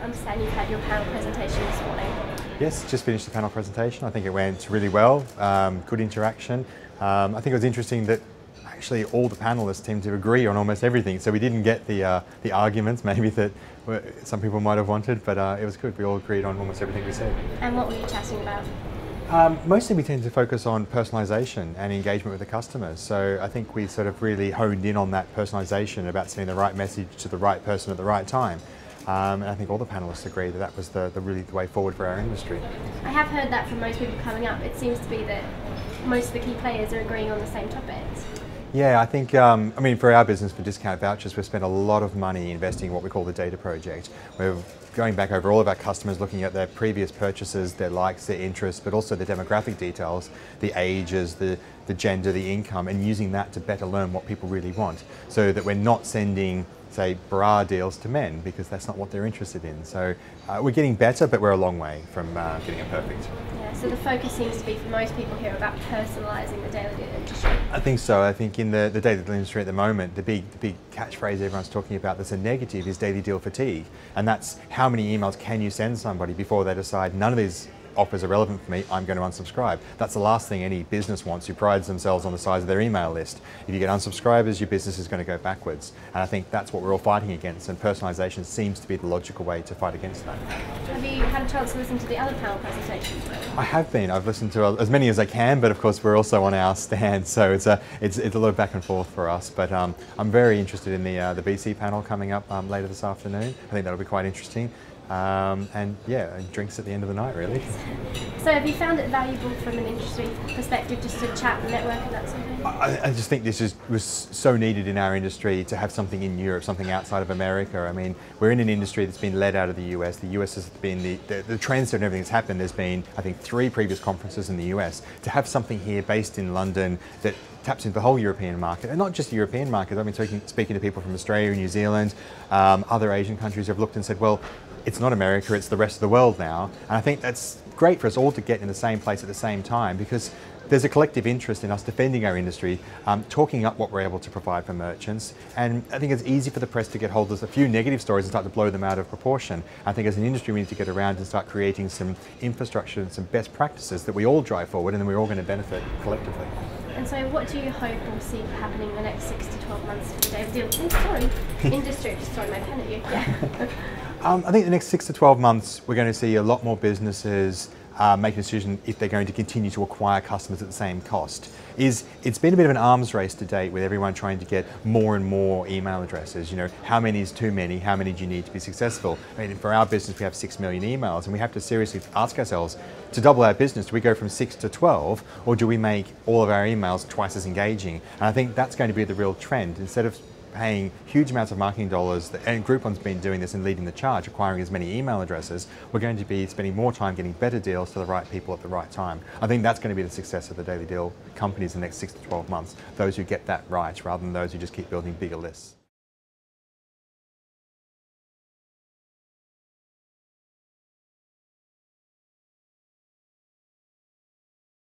understand you've had your panel presentation this morning. Yes, just finished the panel presentation. I think it went really well, good interaction. I think it was interesting that actually all the panelists seemed to agree on almost everything, so we didn't get the arguments maybe that some people might have wanted, but it was good. We all agreed on almost everything we said. And what were you chatting about? Mostly we tend to focus on personalisation and engagement with the customers. So I think we sort of really honed in on that personalisation, about sending the right message to the right person at the right time. And I think all the panellists agree that that was really the way forward for our industry. I have heard that from most people coming up. It seems to be that most of the key players are agreeing on the same topics. Yeah, I think, I mean, for our business, for Discount Vouchers, we've spent a lot of money investing in what we call the data project. We're going back over all of our customers, looking at their previous purchases, their likes, their interests, but also the demographic details, the ages, the gender, the income, and using that to better learn what people really want, so that we're not sending, say, bra deals to men, because that's not what they're interested in. So we're getting better, but we're a long way from getting it perfect. Yeah, so the focus seems to be for most people here about personalising the daily deal industry. I think so. I think in the daily deal industry at the moment, the big catchphrase everyone's talking about that's a negative is daily deal fatigue. And that's how many emails can you send somebody before they decide none of these offers are relevant for me, I'm going to unsubscribe. That's the last thing any business wants who prides themselves on the size of their email list. If you get unsubscribers, your business is going to go backwards. And I think that's what we're all fighting against, and personalisation seems to be the logical way to fight against that. Have you had a chance to listen to the other panel presentations? I have been. I've listened to as many as I can, but of course we're also on our stand, so it's a lot of back and forth for us. But I'm very interested in the BC panel coming up later this afternoon. I think that'll be quite interesting. And yeah, and drinks at the end of the night, really. So have you found it valuable from an industry perspective just to chat and network and that sort of thing? I just think this was so needed in our industry to have something in Europe, something outside of America. I mean, we're in an industry that's been led out of the US. The US has been the trends and everything that's happened. There's been, I think, 3 previous conferences in the US. To have something here based in London that taps into the whole European market, and not just the European market. I've been speaking to people from Australia, New Zealand, other Asian countries who have looked and said, well, it's not America, it's the rest of the world now. And I think that's great for us all to get in the same place at the same time, because there's a collective interest in us defending our industry, talking up what we're able to provide for merchants. And I think it's easy for the press to get hold of a few negative stories and start to blow them out of proportion. I think as an industry we need to get around and start creating some infrastructure and some best practices that we all drive forward, and then we're all going to benefit collectively. And so what do you hope or see happening in the next 6 to 12 months for the daily deal industry? Just throwing my pen at you. Yeah. I think the next 6 to 12 months we're going to see a lot more businesses make a decision if they're going to continue to acquire customers at the same cost. It's been a bit of an arms race to date, with everyone trying to get more and more email addresses. You know, how many is too many? How many do you need to be successful? I mean, for our business we have 6 million emails, and we have to seriously ask ourselves, to double our business, do we go from 6 to 12, or do we make all of our emails twice as engaging? And I think that's going to be the real trend. Instead of paying huge amounts of marketing dollars, and Groupon's been doing this and leading the charge, acquiring as many email addresses, we're going to be spending more time getting better deals to the right people at the right time. I think that's going to be the success of the daily deal companies in the next 6 to 12 months, those who get that right, rather than those who just keep building bigger lists.